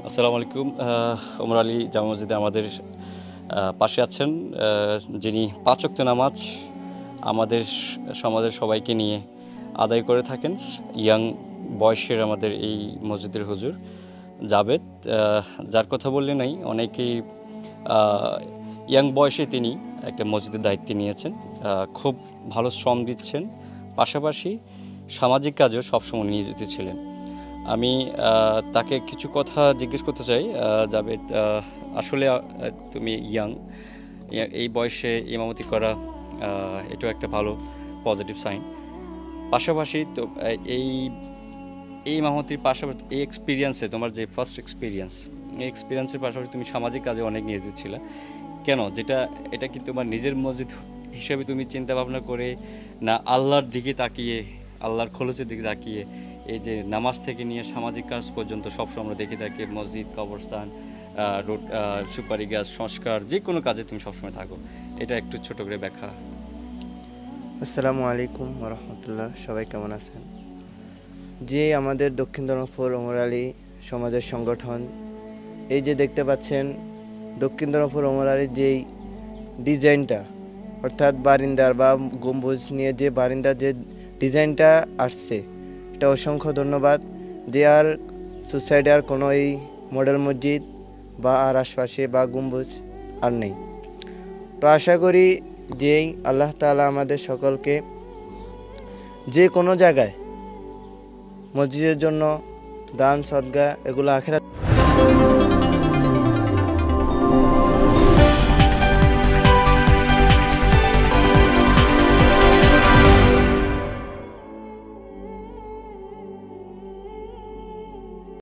আসসালামু আলাইকুম। ওমর আলী জামে মসজিদে আমাদের পাশে আছেন, যিনি পাঁচ ওয়াক্ত নামাজ আমাদের সমাজের সবাইকে নিয়ে আদায় করে থাকেন। ইয়াং বয়সের আমাদের এই মসজিদের হুজুর জাবেদ, যার কথা বললে নাই, অনেকেই ইয়াং বয়সে তিনি একটা মসজিদের দায়িত্ব নিয়েছেন, খুব ভালো শ্রম দিচ্ছেন, পাশাপাশি সামাজিক কাজেও সবসময় নিয়োজিত ছিলেন। আমি তাকে কিছু কথা জিজ্ঞেস করতে চাই। জাবেদ, আসলে তুমি ইয়াং, এই বয়সে ইমামতি করা এটাও একটা ভালো পজিটিভ সাইন। পাশাপাশি তো এই এই ইমামতির পাশাপাশি এই এক্সপিরিয়েন্সে, তোমার যে ফার্স্ট এক্সপিরিয়েন্স, এই এক্সপিরিয়েন্সের পাশাপাশি তুমি সামাজিক কাজে অনেক নিয়োজিত ছিলে। কেন? এটা কি তোমার নিজের মসজিদ হিসেবে তুমি চিন্তা ভাবনা করে, না আল্লাহর দিকে তাকিয়ে, আল্লাহর খোলসের দিকে তাকিয়ে, এই যে নামাজ থেকে নিয়ে সামাজিক কাজ পর্যন্ত সবসময় আমরা দেখে থাকি, মসজিদ, কবরস্থান, রোড, সুপারি গাছ, সংস্কার, যে কোনো কাজে তুমি সবসময় থাকো, এটা একটু ছোট করে ব্যাখ্যা। আসসালামু আলাইকুম রহমতুল্লাহ। সবাই কেমন আছেন? যে আমাদের দক্ষিণ ধর্মপুর ওমর আলী সমাজের সংগঠন, এই যে দেখতে পাচ্ছেন দক্ষিণ ধর্মপুর ওমর আলীর যেই ডিজাইনটা, অর্থাৎ বারিন্দার বা গম্বুজ নিয়ে যে বারিন্দার যে ডিজাইনটা আসছে, এটা অসংখ্য ধন্যবাদ। যে আর সুসাইডে আর কোনো এই মডেল মসজিদ বা আর আশপাশে বা গম্বুজ আর নেই। তো আশা করি যেই আল্লাহ তাআলা আমাদের সকলকে যে কোনো জায়গায় মসজিদের জন্য দান সদকা এগুলো আখিরাত